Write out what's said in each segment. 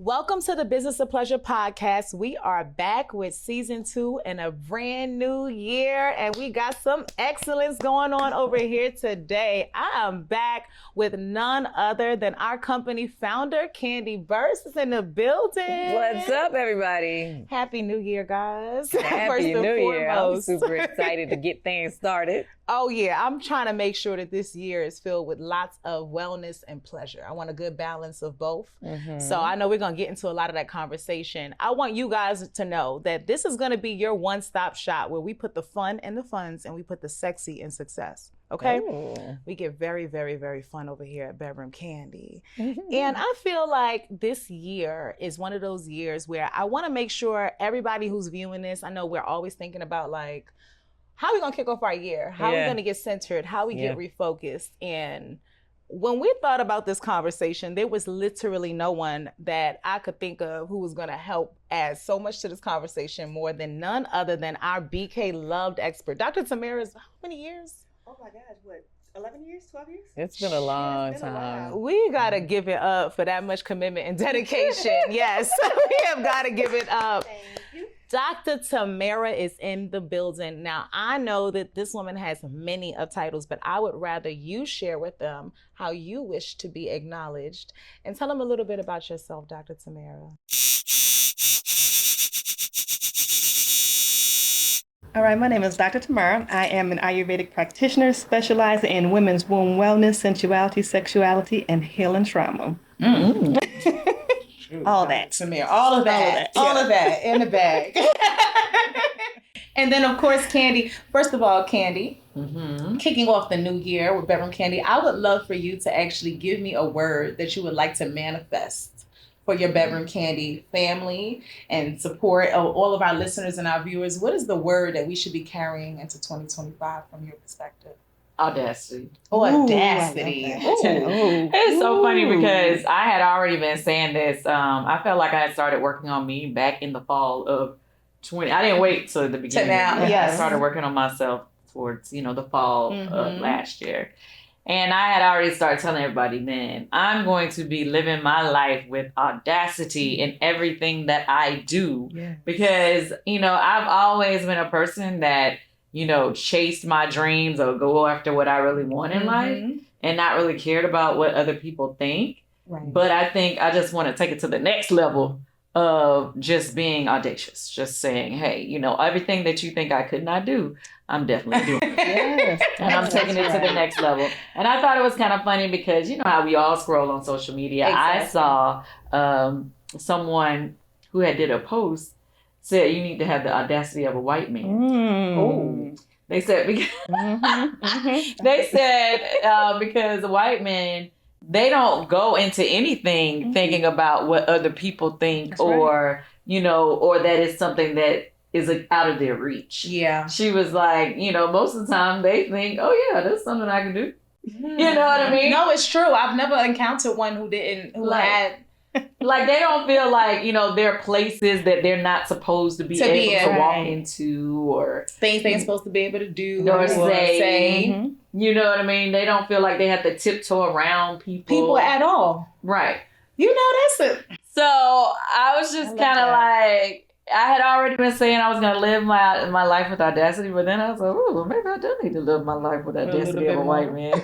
Welcome to the Business of Pleasure podcast. We are back with season 2 in a brand new year, and we got some excellence going on over here today. I am back with none other than our company founder, Kandi Burruss, is in the building. What's up, everybody? Happy New Year, guys. Happy New Year. I'm super excited to get things started. Oh yeah, I'm trying to make sure that this year is filled with lots of wellness and pleasure. I want a good balance of both. So I know we're gonna get into a lot of that conversation. I want you guys to know that this is gonna be your one-stop shop where we put the fun in the funds and we put the sexy in success. Okay? Ooh. We get very, very, very fun over here at Bedroom Kandi. And I feel like this year is one of those years where I wanna make sure everybody who's viewing this, I know we're always thinking about like, how are we gonna kick off our year? How are we gonna get centered? How we get refocused? And when we thought about this conversation, there was literally no one that I could think of who was gonna help add so much to this conversation more than none other than our BK loved expert. Dr. Tamara's, how many years? Oh my gosh, what, 11 years, 12 years? It's been a long time. We gotta give it up for that much commitment and dedication. Yes, we have gotta give it up. Thank you. Dr. Tamara is in the building. Now, I know that this woman has many of titles, but I would rather you share with them how you wish to be acknowledged. And tell them a little bit about yourself, Dr. Tamara. All right, my name is Dr. Tamara. I am an Ayurvedic practitioner specializing in women's womb wellness, sensuality, sexuality, and healing trauma. All that. Tamara, all of that in the bag. And then, of course, Kandi. First of all, Kandi, kicking off the new year with Bedroom Kandi, I would love for you to actually give me a word that you would like to manifest for your Bedroom Kandi family and support all of our listeners and our viewers. What is the word that we should be carrying into 2025 from your perspective? Audacity. Audacity. It's so funny because I had already been saying this. I felt like I had started working on me back in the fall of 20. I didn't wait till the beginning. now, yes. I started working on myself towards, the fall of last year. And I had already started telling everybody then, I'm going to be living my life with audacity in everything that I do. Yes. Because, I've always been a person that, chased my dreams or go after what I really want in life and not really cared about what other people think. Right. But I think I just want to take it to the next level of just being audacious, just saying, hey, everything that you think I could not do, I'm definitely doing. Yes. And I'm taking it to the next level. And I thought it was kind of funny because you know how we all scroll on social media. Exactly. I saw someone who had did a post said you need to have the audacity of a white man. Oh. They said because because white men, they don't go into anything thinking about what other people think. That's or or that is something that is out of their reach. Yeah. She was like, most of the time they think, oh yeah, that's something I can do. You know what I mean? No, it's true. I've never encountered one who had like they don't feel like, there are places that they're not supposed to be able to walk into or things they ain't supposed to be able to do or say. Mm-hmm. You know what I mean? They don't feel like they have to tiptoe around people at all. Right. That's it. So I was just kind of like, I had already been saying I was going to live my life with audacity, but then I was like, oh, well, maybe I do need to live my life with audacity of a white man.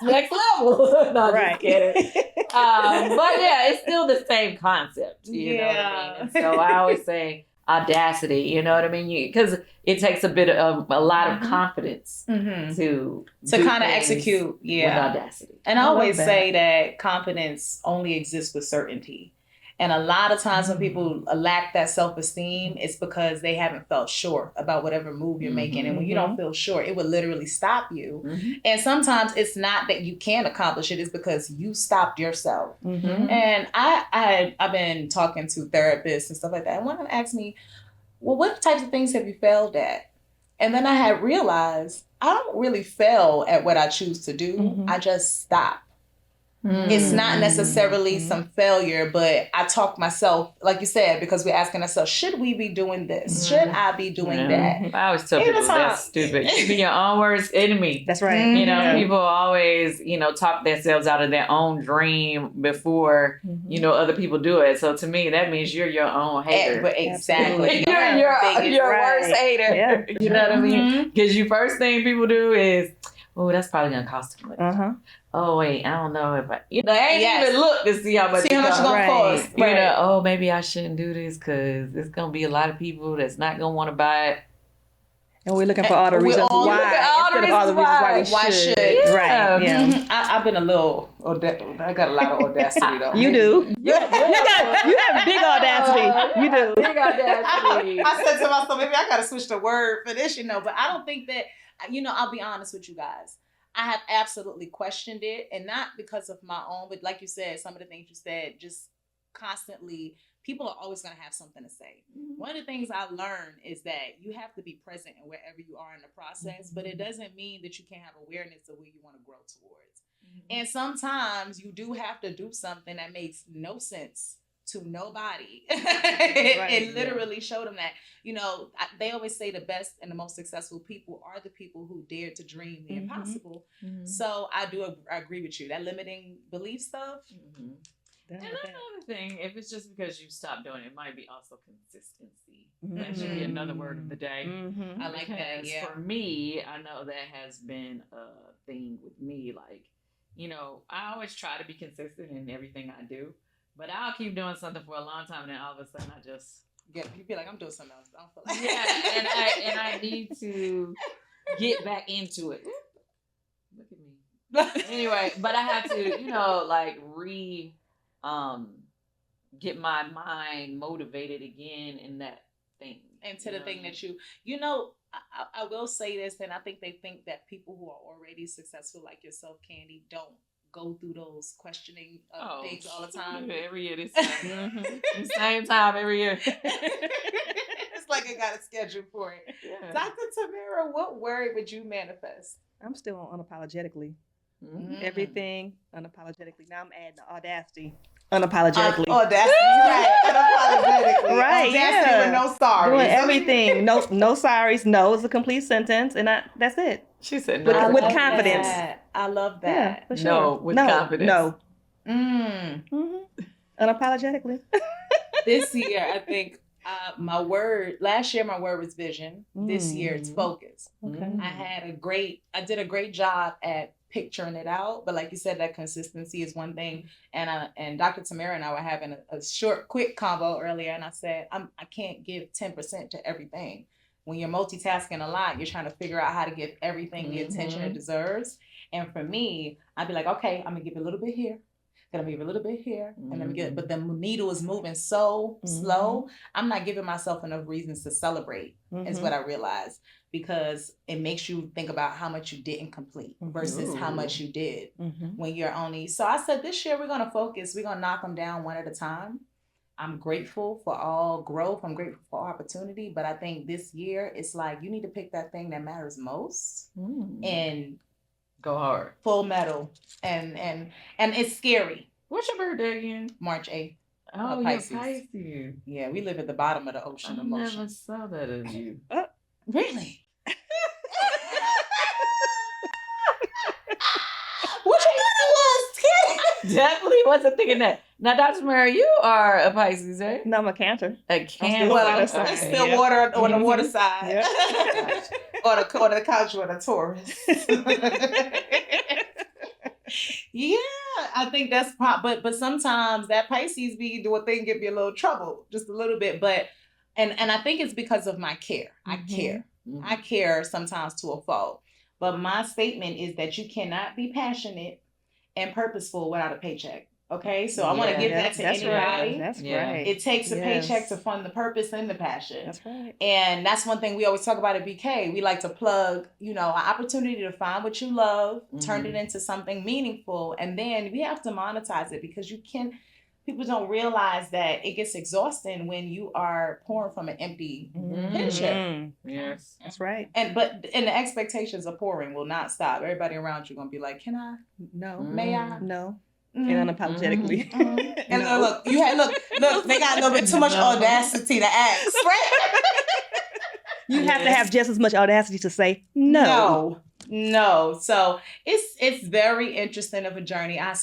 Next level. No, Right. just kidding. But yeah, it's still the same concept. You know what I mean? And so I always say audacity, you know what I mean? Because it takes a lot of confidence to kind of execute. with audacity. And I always that. say that confidence only exists with certainty. And a lot of times when people lack that self-esteem, it's because they haven't felt sure about whatever move you're making. And when you don't feel sure, it would literally stop you. And sometimes it's not that you can't accomplish it, it's because you stopped yourself. And I've been talking to therapists and stuff like that. And one of them asked me, well, what types of things have you failed at? And then I had realized I don't really fail at what I choose to do. I just stop. It's not necessarily some failure, but I talk myself, like you said, because we're asking ourselves, should we be doing this? Should I be doing that? I always tell people that's stupid. You be your own worst enemy. That's right. You know, people always, talk themselves out of their own dream before, other people do it. So to me, that means you're your own hater. Exactly. You're your worst hater. Yeah. You know what I mean? Because you first thing people do is, oh, that's probably going to cost too much. Oh, wait, I don't know if I... they ain't even look to see how much it's going to cost. Oh, maybe I shouldn't do this because there's going to be a lot of people that's not going to want to buy it. And we're looking for all the reasons why. Instead of all the reasons why we should. Yeah. Right. Yeah. I've been a little... I got a lot of audacity, though. You do. You have big audacity. You do. Big audacity. I said to myself, maybe I got to switch the word for this, but I don't think that... I'll be honest with you guys. I have absolutely questioned it, and not because of my own, but like you said, some of the things you said, just constantly, people are always going to have something to say. One of the things I learned is that you have to be present in wherever you are in the process, but it doesn't mean that you can't have awareness of where you want to grow towards. And sometimes you do have to do something that makes no sense to nobody and literally show them that, they always say the best and the most successful people are the people who dare to dream the impossible. So I agree with you. That limiting belief stuff. And another thing, if it's just because you stopped doing it, it might be also consistency. That should be another word of the day. I like that. Yeah. For me, I know that has been a thing with me. Like, I always try to be consistent in everything I do. But I'll keep doing something for a long time, and then all of a sudden I just you feel like I'm doing something else. I don't feel like and I need to get back into it. Look at me. Anyway, but I have to, get my mind motivated again in that thing. Into the thing that I will say this, and I think they think that people who are already successful like yourself, Kandi, don't go through those questioning things all the time. Every year, this time. The same time every year. It's like I got a schedule for it. Yeah. Dr. Tamara, what word would you manifest? I'm still on unapologetically. Everything unapologetically. Now I'm adding the audacity. Unapologetically. Audacity, right. Unapologetically. Right, audacity with no sorries. Doing everything. No sorries. No is a complete sentence. And that's it. She said no. With confidence. I love that. Yeah, for sure. No, with confidence. No. Unapologetically. This year, I think last year my word was vision. This year it's focus. Okay. I did a great job at picturing it out, but like you said, that consistency is one thing. And Dr. Tamara and I were having a short, quick convo earlier, and I said, I can't give 10% to everything. When you're multitasking a lot, you're trying to figure out how to give everything the attention it deserves. And for me, I'd be like, okay, I'm gonna give it a little bit here, gonna give it a little bit here, and let me get it. But the needle is moving so slow, I'm not giving myself enough reasons to celebrate, is what I realized. Because it makes you think about how much you didn't complete versus how much you did when you're only. So I said, this year we're going to focus. We're going to knock them down one at a time. I'm grateful for all growth. I'm grateful for all opportunity. But I think this year it's like you need to pick that thing that matters most and go hard. Full metal. And it's scary. What's your birthday again? March 8th. Oh, Pisces. Yeah, we live at the bottom of the ocean of motion. I never saw that of you. Really? What you thought it was? Definitely wasn't thinking that. Now, Dr. Mary, you are a Pisces, right? No, I'm a Cancer. A Cancer. Well, still water on the water side. or the couch with a Taurus. Yeah, I think that's but sometimes that Pisces be doing thing give me a little trouble, just a little bit. But and I think it's because of my care. I care. I care sometimes to a fault. But my statement is that you cannot be passionate and purposeful without a paycheck. Okay, so I want to give that to anybody. Right. That's right. It takes a paycheck to fund the purpose and the passion. That's right. And that's one thing we always talk about at BK. We like to plug, an opportunity to find what you love, turn it into something meaningful, and then we have to monetize it because people don't realize that it gets exhausting when you are pouring from an empty pitcher. Yes, that's right. And the expectations of pouring will not stop. Everybody around you gonna be like, "Can I? No. May I? No." and unapologetically. And look, they got a little bit too much audacity to ask, right? You have to have just as much audacity to say no. No. So it's very interesting of a journey. I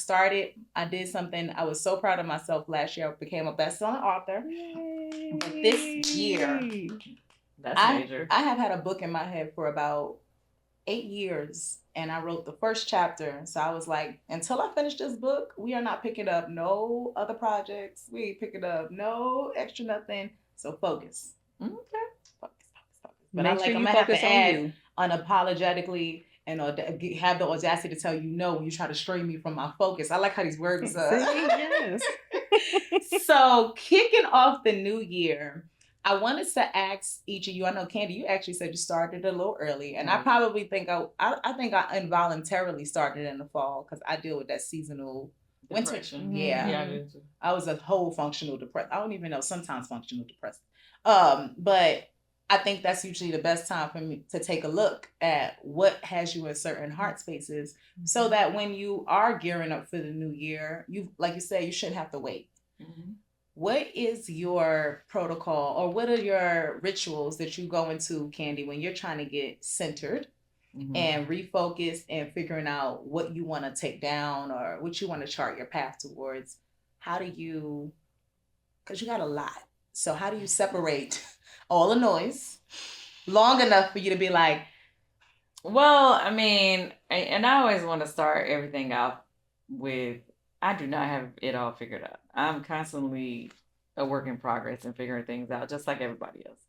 did something. I was so proud of myself last year. I became a best-selling author. Yay. But this year, that's major. I have had a book in my head for about 8 years, and I wrote the first chapter. So I was like, until I finish this book, we are not picking up no other projects. We ain't picking up no extra nothing. So focus. Okay. Focus. But I'm gonna have to add unapologetically and have the audacity to tell you no when you try to stray me from my focus. I like how these words Yes. So kicking off the new year, I wanted to ask each of you. I know, Kandi, you actually said you started a little early, and I probably think I think I involuntarily started in the fall because I deal with that seasonal depression. Yeah, I was a whole functional depressed. I don't even know, sometimes functional depressed. But I think that's usually the best time for me to take a look at what has you in certain heart spaces, so that when you are gearing up for the new year, like you said, you shouldn't have to wait. Mm-hmm. What is your protocol, or what are your rituals that you go into, Kandi, when you're trying to get centered and refocused and figuring out what you want to take down or what you want to chart your path towards? How do you, because you got a lot. So how do you separate all the noise long enough for you to be like, well, I mean, and I always want to start everything out with, I do not have it all figured out. I'm constantly a work in progress and figuring things out, just like everybody else.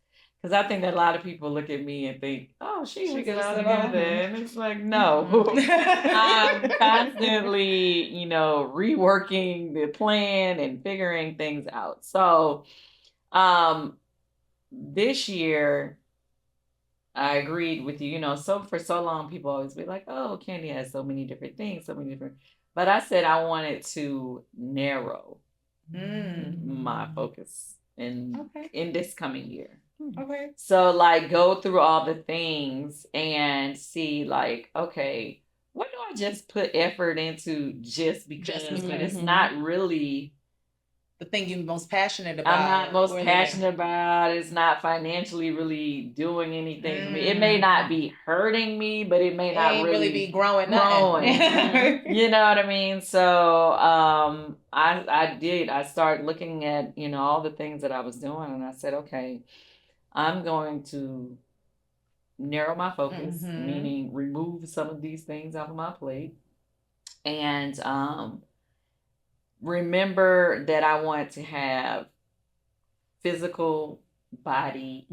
Because I think that a lot of people look at me and think, oh, she figured out together. And it's like, no. I'm constantly, reworking the plan and figuring things out. So this year, I agreed with you, so for so long, people always be like, oh, Kandi has so many different things, but I said I wanted to narrow my focus in this coming year. Okay. So go through all the things and see okay, what do I just put effort into just because but it's not really the thing you're most passionate about. I'm not most passionate about. It's not financially really doing anything for me. It may not be hurting me, but it may not really be growing. You know what I mean? So I started looking at, all the things that I was doing, and I said, okay, I'm going to narrow my focus, meaning remove some of these things off of my plate. And remember that I want to have physical body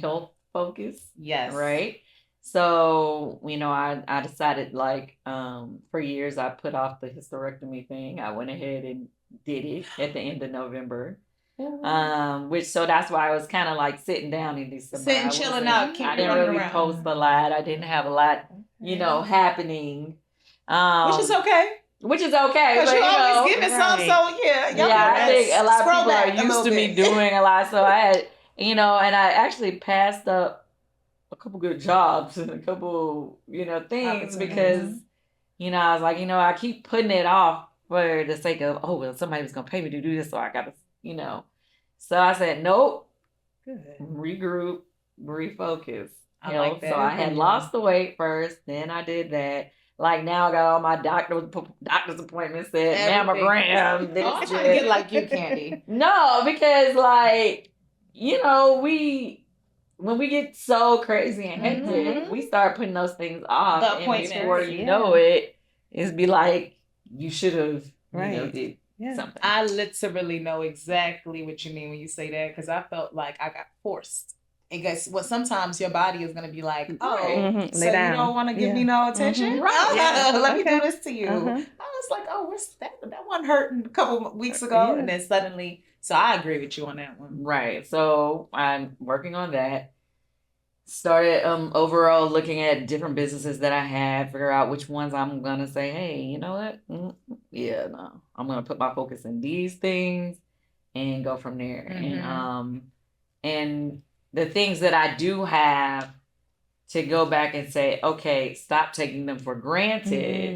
health focus. Yes. Right? So, I decided for years I put off the hysterectomy thing. I went ahead and did it at the end of November. So that's why I was kind of sitting down in December. Chilling out. I didn't really post a lot. I didn't have a lot, happening. Which is okay. Which is okay. Because you always giving some, so yeah. I think a lot of people are used to me doing a lot. So I had, and I actually passed up a couple good jobs and a couple, things because, I was like, I keep putting it off for the sake of, somebody was going to pay me to do this. So I got to, So I said, nope. Good. Regroup, refocus. I like that. So I had lost the weight first. Then I did that. Now I got all my doctor's appointments set, mammogram. I'm trying to get like you, Kandi. No, because when we get so crazy and hectic, we start putting those things off. The appointments. And before you know it, it's be like, you should have, did something. I literally know exactly what you mean when you say that, because I felt like I got forced. And guess what? Sometimes your body is going to be like, so you don't want to give me no attention? Right. Let me do this to you. I was like, what's that? That one hurt a couple weeks ago. And then suddenly, so I agree with you on that one. Right. So I'm working on that. Started overall looking at different businesses that I have, figure out which ones I'm going to say, hey, you know what? I'm going to put my focus in these things and go from there. And the things that I do have to go back and say, okay, stop taking them for granted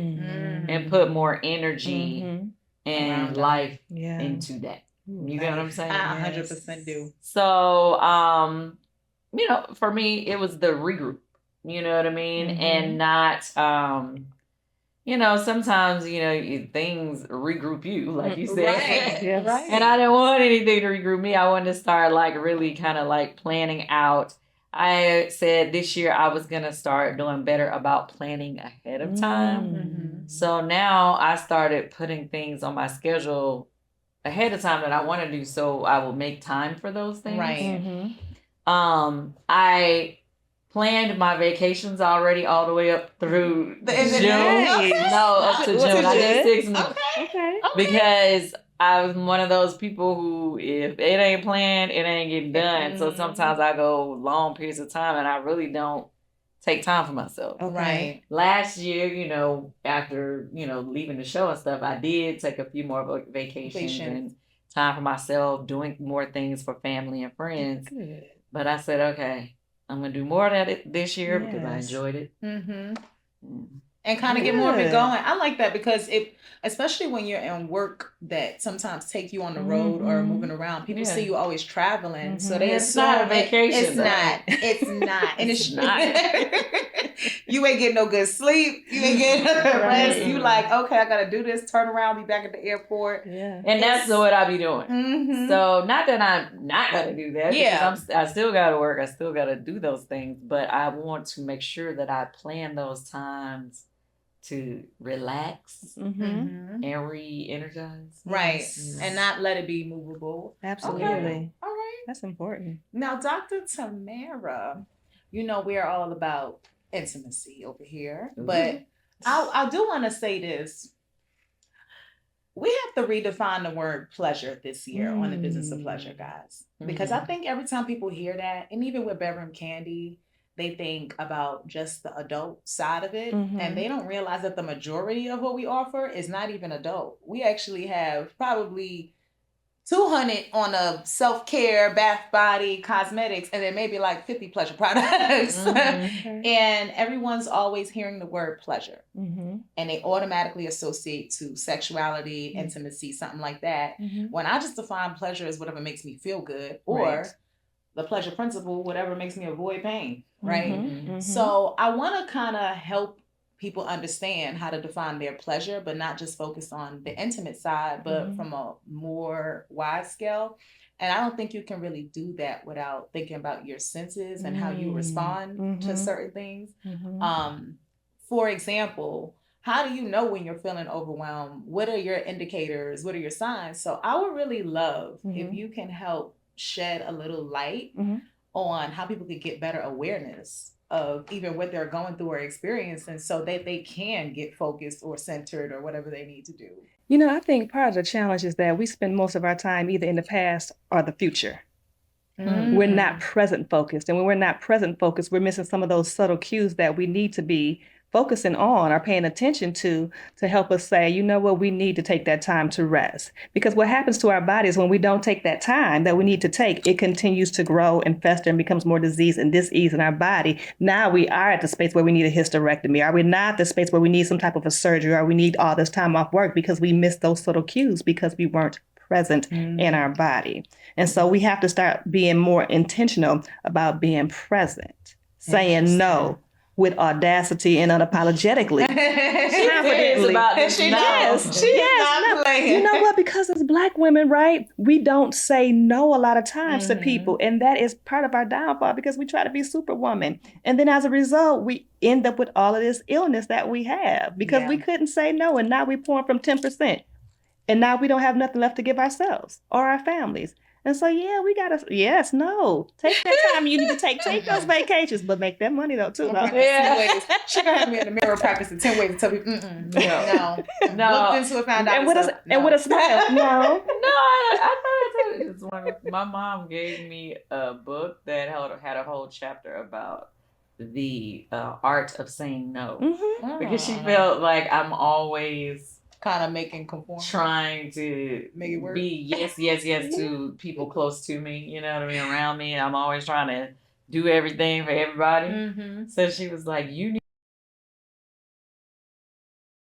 and and put more energy and life into that. You get what I'm saying? I 100% do. So, you know, for me, it was the regroup. You know what I mean? And not, you know, sometimes, you know, things regroup you, like you said. Right. Right. And I didn't want anything to regroup me. I wanted to start like really kind of like planning out. I said this year I was going to start doing better about planning ahead of time. So now I started putting things on my schedule ahead of time that I want to do, so I will make time for those things. Right. I planned my vacations already all the way up through June. Okay. No, up to June. I did 6 months. Okay. Because I was one of those people who, if it ain't planned, it ain't getting done. So sometimes I go long periods of time and I really don't take time for myself. Right. Last year, you know, after, you know, leaving the show and stuff, I did take a few more vacations and time for myself, doing more things for family and friends. Good. But I said, okay, I'm going to do more of that this year because I enjoyed it. And kind of get more of it going. I like that because especially when you're in work that sometimes take you on the road or moving around, people see you always traveling. So they It's not a vacation. It's not. And it's not. You ain't getting no good sleep. You ain't getting rest. You like, okay, I got to do this, turn around, be back at the airport. Yeah. And that's what I be doing. So not that I'm not going to do that. Yeah. Because I still got to work. I still got to do those things. But I want to make sure that I plan those times to relax and re-energize. Right. And not let it be movable. Absolutely. Okay. All right. That's important. Now, Dr. Tamara, you know, we're all about intimacy over here, but I do want to say this. We have to redefine the word pleasure this year on the business of pleasure, guys. Because I think every time people hear that, and even with Bedroom Kandi, they think about just the adult side of it, and they don't realize that the majority of what we offer is not even adult. We actually have probably 200 on a self-care, bath, body, cosmetics, and then maybe like 50 pleasure products. And everyone's always hearing the word pleasure. And they automatically associate to sexuality, intimacy, something like that. When I just define pleasure as whatever makes me feel good, or the pleasure principle, whatever makes me avoid pain, right? So I want to kind of help people understand how to define their pleasure, but not just focus on the intimate side, but from a more wide scale. And I don't think you can really do that without thinking about your senses and how you respond to certain things. For example, how do you know when you're feeling overwhelmed? What are your indicators? What are your signs? So I would really love if you can help shed a little light on how people could get better awareness of even what they're going through or experiencing so that they can get focused or centered or whatever they need to do. You know, I think part of the challenge is that we spend most of our time either in the past or the future. We're not present focused. And when we're not present focused, we're missing some of those subtle cues that we need to be focusing on or paying attention to help us say, you know what, we need to take that time to rest. Because what happens to our bodies when we don't take that time that we need to take, it continues to grow and fester and becomes more disease and dis-ease in our body. Now we are at the space where we need a hysterectomy. Are we not at the space where we need some type of a surgery, or we need all this time off work because we missed those subtle cues because we weren't present in our body. And so we have to start being more intentional about being present, saying no with audacity and unapologetically. Confidently. She does. You know what? Because as Black women, right, we don't say no a lot of times to people. And that is part of our downfall because we try to be superwoman. And then as a result, we end up with all of this illness that we have because we couldn't say no. And now we're pouring from 10%. And now we don't have nothing left to give ourselves or our families. And so, we got to, take that time you need to take those vacations, but make that money though, too. Though. She going to have me in the mirror practicing 10 ways to tell people, no. Looked into it, found out. And with a smile, no. I thought my mom gave me a book that had a whole chapter about the art of saying no. Because she felt like I'm always kind of making conform, trying to make it work. Be yes to people close to me, you know what I mean, around me. I'm always trying to do everything for everybody. So she was like, you need,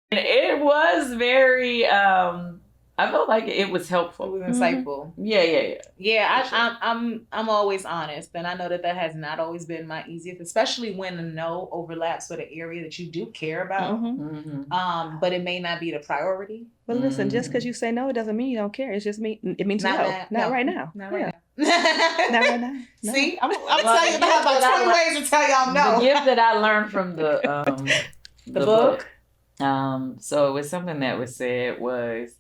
and it was very. I felt like it was helpful. It was insightful. Yeah. Yeah, I'm always honest, and I know that has not always been my easiest, especially when the no overlaps with an area that you do care about. But it may not be the priority. But listen, just because you say no, it doesn't mean you don't care. It means not no. Not right now. Not right now. Not right now. No. See, I'm telling you about 20 ways to tell y'all no. The gift that I learned from the book. So it was something that was said was,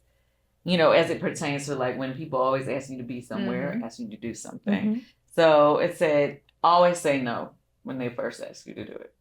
you know, as it pertains to like when people always ask you to be somewhere, ask you to do something. So it said, always say no when they first ask you to do it.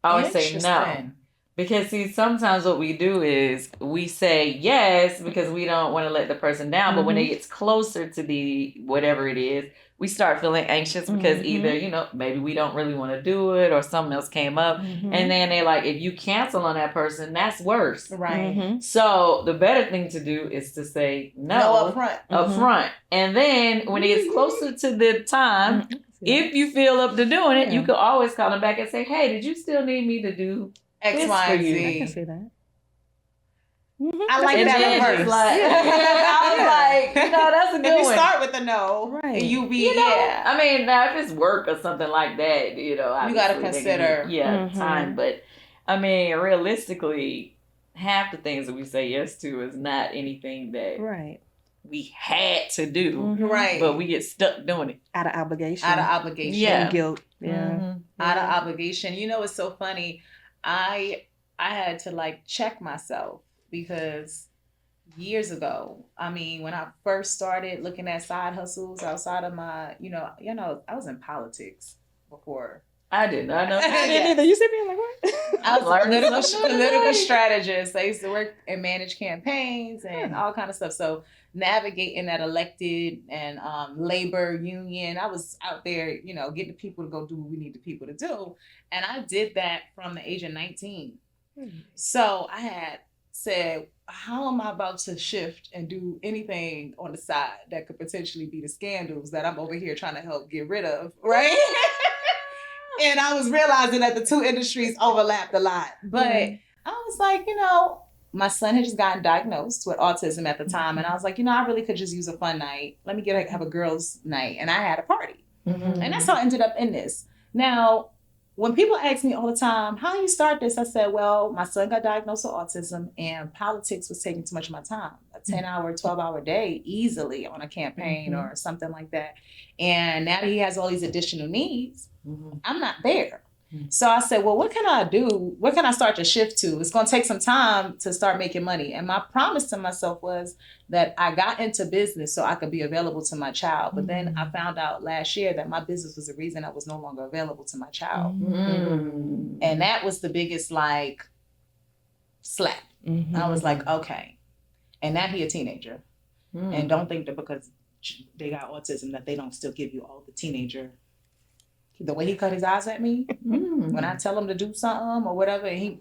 Always say no. Because see, sometimes what we do is we say yes because we don't want to let the person down. But when it gets closer to the whatever it is, we start feeling anxious because either, you know, maybe we don't really want to do it or something else came up. And then they're like, if you cancel on that person, that's worse. Right. So the better thing to do is to say no up front. And then when it gets closer to the time, if you feel up to doing it, you can always call them back and say, hey, did you still need me to do X, Y, and Z? I can see that. I like that reverse. I'm like, you know, that's a good one. You start with a no, right? You be I mean, now if it's work or something like that, you know, you got to consider time. But I mean, realistically, half the things that we say yes to is not anything that we had to do, but we get stuck doing it out of obligation, and guilt, out of obligation. You know, it's so funny. I had to like check myself because years ago, I mean, when I first started looking at side hustles outside of my, you know, I was in politics before. I did not know. I didn't either. You see me, I'm like, what? I was a political strategist. I used to work and manage campaigns and all kind of stuff. So navigating that elected and labor union, I was out there, you know, getting the people to go do what we need the people to do. And I did that from the age of 19. So I had said, how am I about to shift and do anything on the side that could potentially be the scandals that I'm over here trying to help get rid of, right? And I was realizing that the two industries overlapped a lot. But I was like, you know, my son had just gotten diagnosed with autism at the time. And I was like, you know, I really could just use a fun night. Let me have a girls' night. And I had a party. And that's how I ended up in this. Now, when people ask me all the time, how do you start this? I said, well, my son got diagnosed with autism and politics was taking too much of my time. A 10-hour, 12-hour day easily on a campaign or something like that. And now that he has all these additional needs, I'm not there. So I said, well, what can I do? What can I start to shift to? It's going to take some time to start making money. And my promise to myself was that I got into business so I could be available to my child. But then I found out last year that my business was the reason I was no longer available to my child. And that was the biggest like slap. I was like, okay. And now he a teenager. And don't think that because they got autism that they don't still give you all the teenager. The way he cut his eyes at me, when I tell him to do something or whatever, and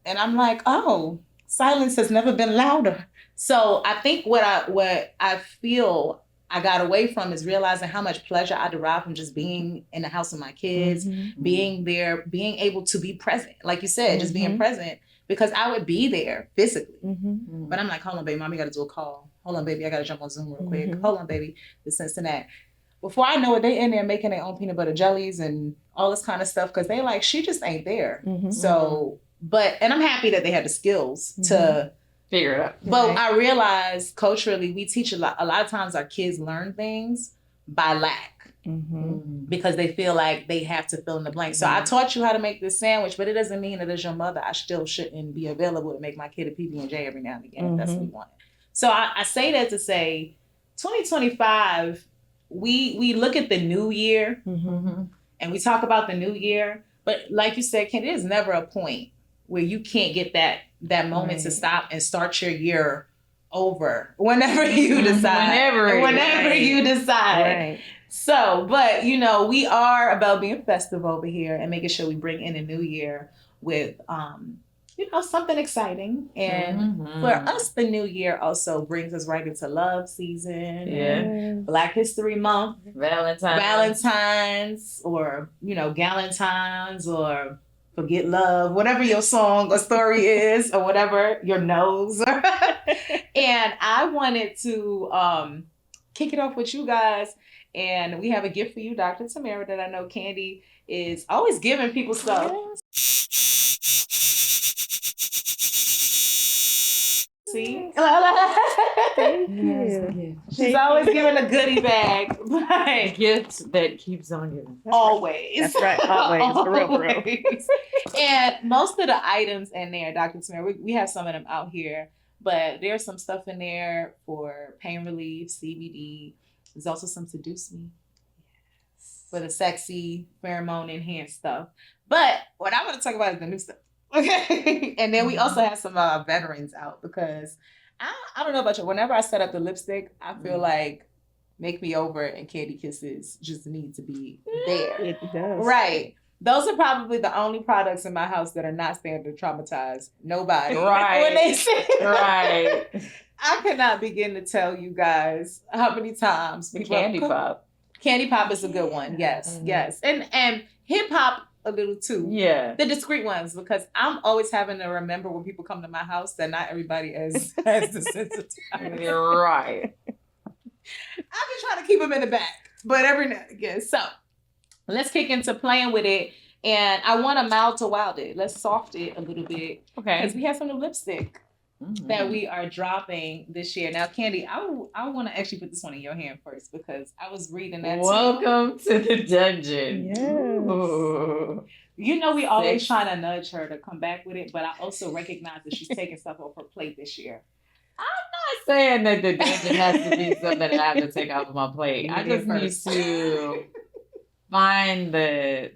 I'm like, oh, silence has never been louder. So I think what I feel I got away from is realizing how much pleasure I derive from just being in the house with my kids, being there, being able to be present. Like you said, just being present, because I would be there physically. But I'm like, hold on, baby, mommy got to do a call. Hold on, baby, I got to jump on Zoom real quick. Hold on, baby, this and that. Before I know it, they in there making their own peanut butter jellies and all this kind of stuff because they like, she just ain't there. So, and I'm happy that they had the skills to figure it out. But I realized culturally, we teach a lot of times our kids learn things by lack because they feel like they have to fill in the blank. So I taught you how to make this sandwich, but it doesn't mean that as your mother, I still shouldn't be available to make my kid a PB&J every now and again if that's what we want. So I say that to say 2025, we look at the new year and we talk about the new year, but like you said, Ken, there's never a point where you can't get that moment to stop and start your year over whenever you decide. Whenever you decide. So, but you know, we are about being festive over here and making sure we bring in a new year with you know, something exciting. And for us, the new year also brings us right into love season, Black History Month, Valentine's, or, you know, Galentine's, or Forget Love, whatever your song or story is, or whatever your nose. And I wanted to kick it off with you guys. And we have a gift for you, Dr. Tamara, that I know Kandi is always giving people stuff. See? Thank you. She's always giving a goodie bag. A Like, gift that keeps on giving. always. That's right. Always. For real, for real. Always. And most of the items in there, Dr. Tamara, we have some of them out here, but there's some stuff in there for pain relief, CBD. There's also some seduce me for the sexy pheromone enhanced stuff. But what I want to talk about is the new stuff. Okay. And then we also have some veterans out because I don't know about you. Whenever I set up the lipstick, I feel like Make Me Over and Candy Kisses just need to be there. It does. Right. Those are probably the only products in my house that are not standard traumatized. Nobody. Right. When they say Right. I cannot begin to tell you guys how many times The candy pop. Candy pop is a good one. Yes. Mhm. Yes. And hip hop a little too. Yeah. The discreet ones, because I'm always having to remember when people come to my house that not everybody has desensitized. You're right. I've been trying to keep them in the back, but every now and again. So let's kick into playing with it. And I want to mild to wild it. Let's soft it a little bit. Okay. Because we have some new lipstick that we are dropping this year. Now, Kandi, I want to actually put this one in your hand first because I was reading that. Welcome to the dungeon. Yes. Ooh. You know, we always trying to nudge her to come back with it, but I also recognize that she's taking stuff off her plate this year. I'm not saying that the dungeon has to be something that I have to take off of my plate. I just need to find the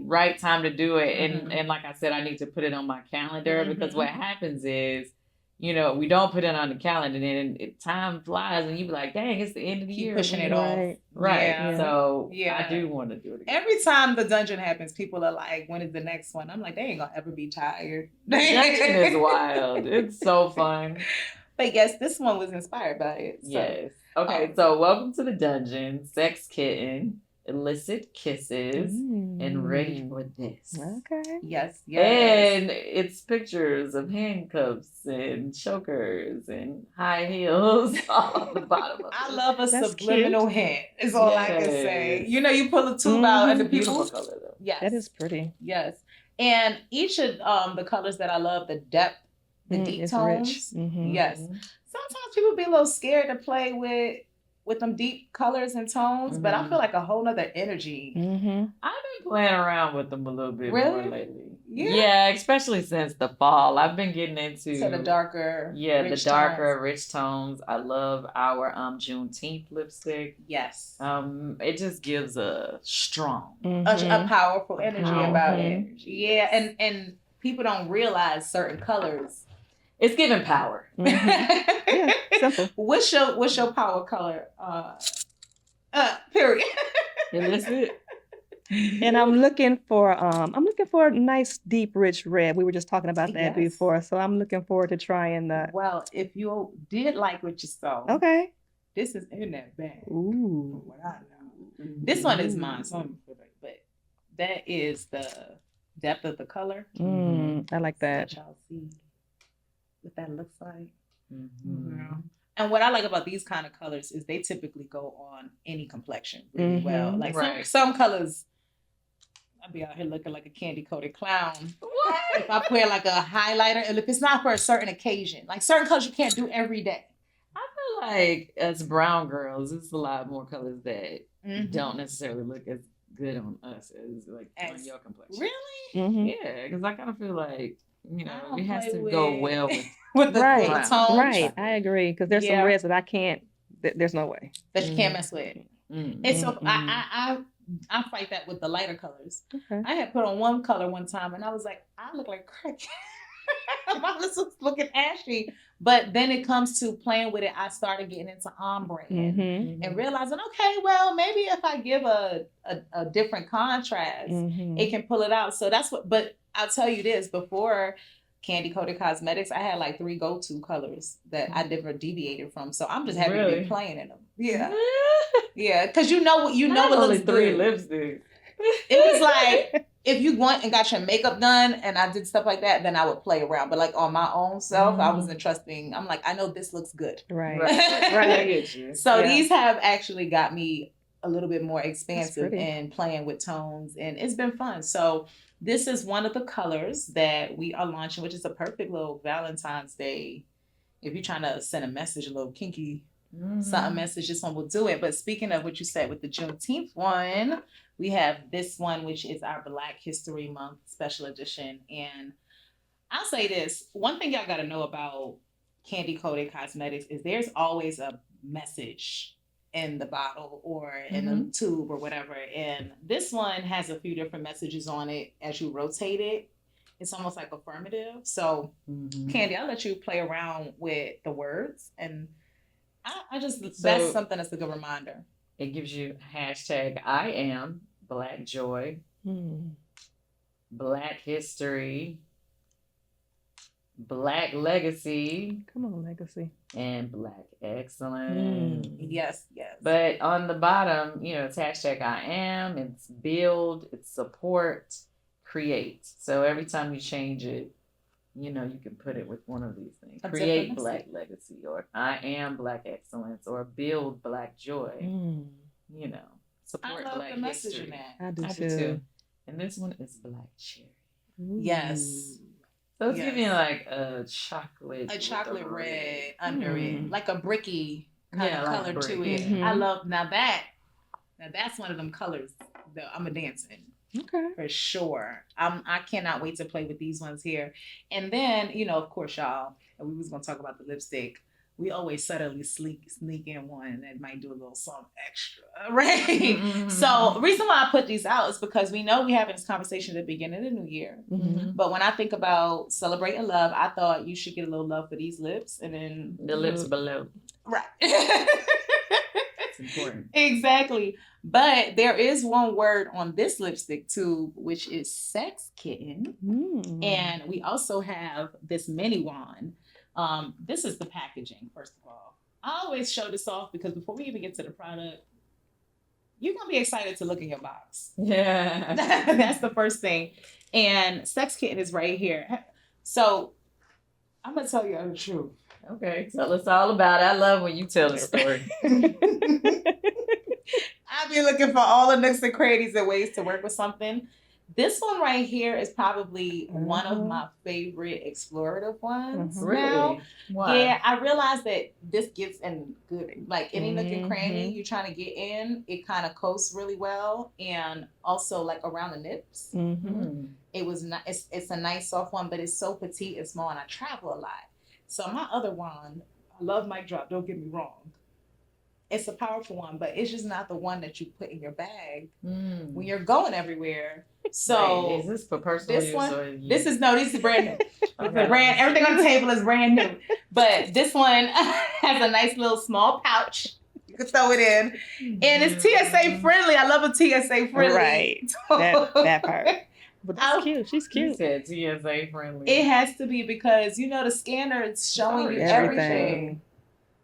right time to do it. And like I said, I need to put it on my calendar because what happens is, you know, we don't put it on the calendar and then time flies and you be like, dang, it's the end of the year. Pushing it off. Right. Yeah. So Yeah. I do want to do it again. Every time the dungeon happens, people are like, when is the next one? I'm like, they ain't gonna ever be tired. The dungeon is wild. It's so fun. But yes, this one was inspired by it. So. Yes. Okay, so welcome to the dungeon. Sex kitten, illicit kisses, and ready for this. Okay. Yes, And it's pictures of handcuffs and chokers and high heels on the bottom of it. I love a That's subliminal hint, is all I can say. You know, you pull a tube out and the Beautiful people. color though. Yes. That is pretty. Yes. And each of the colors that I love, the depth, the deep it's tones. rich. Mm-hmm. Yes. Sometimes people be a little scared to play with them deep colors and tones, but I feel like a whole nother energy. Mm-hmm. I've been playing around with them a little bit more lately. Yeah. Especially since the fall. I've been getting into So the darker, the darker, rich tones. I love our Juneteenth lipstick. Yes. It just gives a strong, A powerful energy about it. energy. Yeah, and people don't realize certain colors. It's giving power. Yeah, simple. What's your power color? Period. Illicit. And I'm looking for a nice, deep, rich red. We were just talking about that before, so I'm looking forward to trying that. Well, if you did like what you saw, Okay. this is in that bag. Ooh. From what I know. This one is mine, so but that is the depth of the color. I like that. Let y'all see what that looks like. Mm-hmm. And what I like about these kind of colors is they typically go on any complexion really well. Like some colors, I'll be out here looking like a candy coated clown. What? If I wear like a highlighter, and if it's not for a certain occasion, like certain colors you can't do every day. I feel like as brown girls, it's a lot more colors that don't necessarily look as good on us as like on your complexion. Really? Mm-hmm. Yeah, because I kind of feel like, you know, don't it has play to with- go well with With the Right. tones Right. I agree. Because there's some reds that I can't. There's no way. that you can't mess with. Mm. And so I fight that with the lighter colors. Okay. I had put on one color one time and I was like, I look like crack. My lips was looking ashy. But then it comes to playing with it, I started getting into ombre and realizing, okay, well, maybe if I give a different contrast, it can pull it out. So that's what, but I'll tell you this, before Candy Coated Cosmetics, I had like 3 go-to colors that I never deviated from. So I'm just happy to be playing in them. Yeah. Yeah. Cause you know what it only looks 3 good. lipsticks. It was like, if you went and got your makeup done and I did stuff like that, then I would play around. But like on my own self, I wasn't trusting. I'm like, I know this looks good. Right. Right. So Yeah. these have actually got me a little bit more expansive and playing with tones, and it's been fun. So this is one of the colors that we are launching, which is a perfect little Valentine's Day. If you're trying to send a message, a little kinky something message, this one will do it. But speaking of what you said with the Juneteenth one, we have this one, which is our Black History Month special edition. And I'll say this, one thing y'all got to know about Kandi Coated Cosmetics is there's always a message in the bottle or in the tube or whatever. And this one has a few different messages on it as you rotate it. It's almost like affirmative. So Kandi, I'll let you play around with the words, and I just, that's something that's a good reminder. It gives you hashtag I am Black Joy, Black History, Black Legacy. Come on, Legacy. And Black Excellence. Yes. But on the bottom, it's hashtag I am, it's build, it's support, create. So every time you change it, you can put it with one of these things. Create Black Legacy, or I am Black Excellence, or build Black Joy. Support I love Black the message history. in that. I do too. And this one is Black Cherry. Yes. So it's giving like a chocolate red under it, like a bricky kind of like color to it. I love now that's one of them colors that I'm a dancing. Okay. For sure. I cannot wait to play with these ones here. And then, of course, y'all, and we was going to talk about the lipstick. We always subtly sneak in one that might do a little something extra, right? So the reason why I put these out is because we know we having this conversation at the beginning of the new year. But when I think about celebrating love, I thought you should get a little love for these lips, and then the lips below. Right. It's important. Exactly. But there is one word on this lipstick too, which is sex kitten. And we also have this mini wand. This is the packaging, first of all. I always show this off because before we even get to the product, you're going to be excited to look in your box. Yeah. That's the first thing. And sex kitten is right here. So I'm going to tell you the truth. Okay. Tell us all about it. I love when you tell the story. I'll be looking for all the nooks and crannies and ways to work with something. This one right here is probably one of my favorite explorative ones. Really? Now. Why? Yeah, I realized that this gets in good, like any nook and cranny you're trying to get in, it kind of coats really well. And also like around the nips. It was not, it's a nice soft one, but it's so petite and small, and I travel a lot. So my other wand, I love mic drop, don't get me wrong. It's a powerful one, but it's just not the one that you put in your bag when you're going everywhere. So is this for personal use? One, or you? this is brand new. Everything on the table is brand new. But this one has a nice little small pouch. You can throw it in. And it's TSA friendly. I love a TSA friendly. Right. that part. But that's cute. She's cute. You said TSA friendly. It has to be because, the scanner is showing you everything.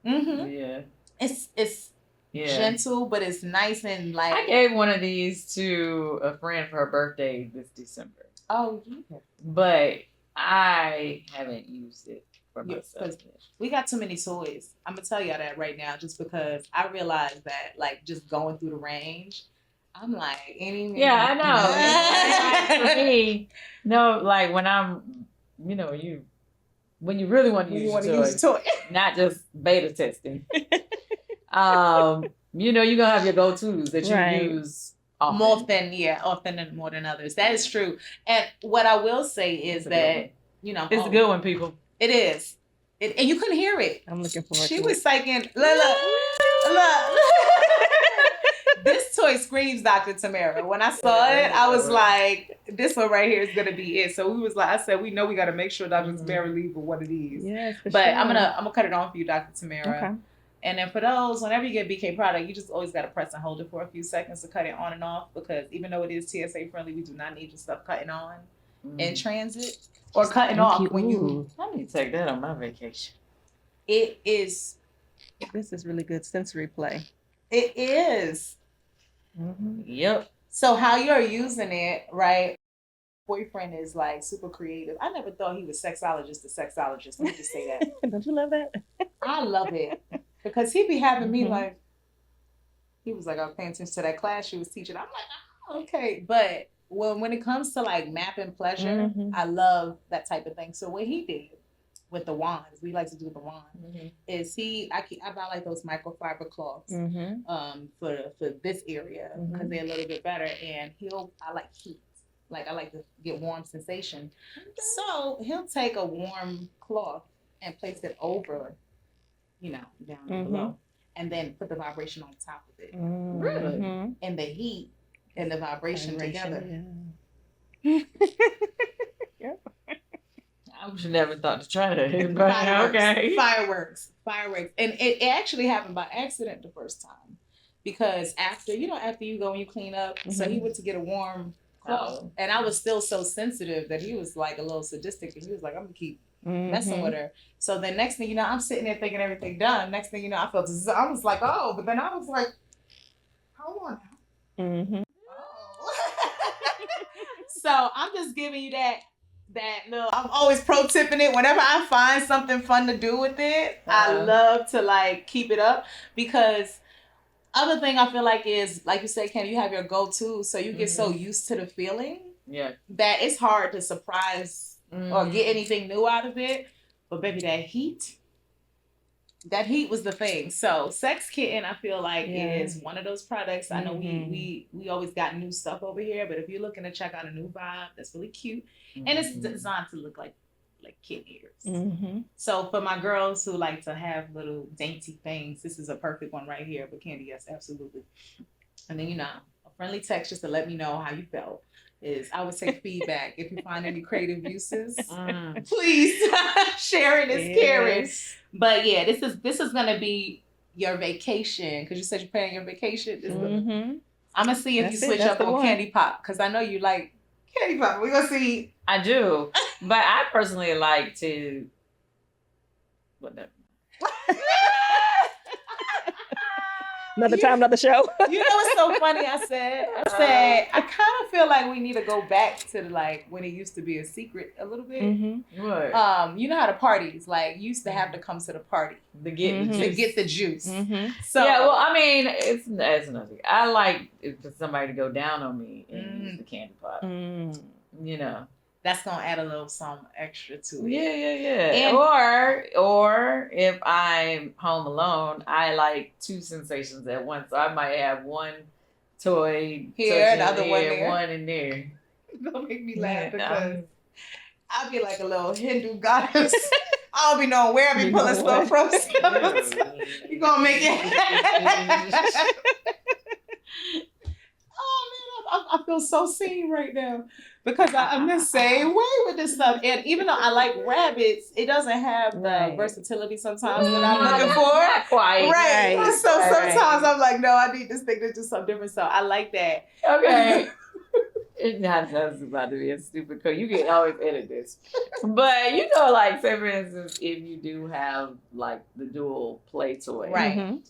Yeah. It's gentle, but it's nice and like. I gave one of these to a friend for her birthday this December. Oh, yeah. But I haven't used it for myself. We got too many toys. I'm gonna tell y'all that right now, just because I realized that, like, just going through the range, I'm like, yeah, I know. For me, like when I'm, when you really want to use a toy, not just beta testing. You're gonna have your go-tos that you use often. More than others. That is true. And what I will say is that it's a good one, people. It is. And you couldn't hear it. I'm looking forward to it. She was psyching. Look. This toy screams Dr. Tamara. When I saw it, I was like, this one right here is gonna be it. So we was like, I said, we know we gotta make sure Dr. Tamara leave with one of these. Yes, but sure. I'm gonna cut it on for you, Dr. Tamara. Okay. And then for those, whenever you get BK product, you just always got to press and hold it for a few seconds to cut it on and off, because even though it is TSA friendly, we do not need your stuff cutting on in transit or cutting off when you. I need to take that on my vacation. It is. This is really good sensory play. It is. Yep. So how you're using it, right? Boyfriend is like super creative. I never thought he was sexologist to sexologist. Let me just say that. Don't you love that? I love it because he be having me like, he was like, I was paying attention to that class she was teaching. I'm like, oh, okay. But when it comes to like mapping pleasure, I love that type of thing. So what he did with the wands, we like to do the wands, is I buy like those microfiber cloths for this area because they're a little bit better. And I like heat. Like I like to get warm sensation. So he'll take a warm cloth and place it over, down below. And then put the vibration on top of it. Really? And the heat and the vibration together. Yeah. I would have never thought to try that. But okay. Fireworks. And it actually happened by accident the first time. Because after you go and you clean up, so he went to get a warm cloth. And I was still so sensitive that he was like a little sadistic, and he was like, I'm gonna keep messing with her. So then next thing you know, I'm sitting there thinking everything done. Next thing you know, I was like, oh, but then I was like, hold on now. So I'm just giving you that little, I'm always pro tipping it. Whenever I find something fun to do with it, I love to like keep it up, because other thing I feel like is, like you said, Ken, you have your go-to, so you get so used to the feeling that it's hard to surprise or get anything new out of it. But baby, that heat was the thing. So Sex Kitten, I feel like is one of those products. I know we always got new stuff over here, but if you're looking to check out a new vibe that's really cute, and it's designed to look like kitten ears. So for my girls who like to have little dainty things, this is a perfect one right here. But Kandi, yes, absolutely. And then a friendly text just to let me know how you felt. I would take feedback. If you find any creative uses, please sharing is caring. But yeah, this is gonna be your vacation, because you said you're planning your vacation. I'm gonna see if you switch up on Candy Pop, because I know you like Candy Pop. We're gonna see. I do, but I personally like to. Whatever. Another time, another show. You know what's so funny? I said, I kind of feel like we need to go back to like when it used to be a secret a little bit. What? You know how the parties like used to have to come to the party to get the juice. So yeah, well, I mean, it's nothing. I like for somebody to go down on me and use the candy pot. That's gonna add a little some extra to it. Yeah. And, or if I'm home alone, I like two sensations at once. So I might have one toy here, the other one in there. Don't make me laugh because I'll be like a little Hindu goddess. I don't be knowing where I be pulling stuff from. You gonna make it? I feel so seen right now, because I'm the same way with this stuff. And even though I like rabbits, it doesn't have the versatility sometimes that I'm looking for. Not quite. Right. So sometimes I'm like, no, I need this thing to do something different. So I like that. Okay. It's not just about to be a stupid code. You can always edit this. But like, say for instance, if you do have like the dual play toy. Right.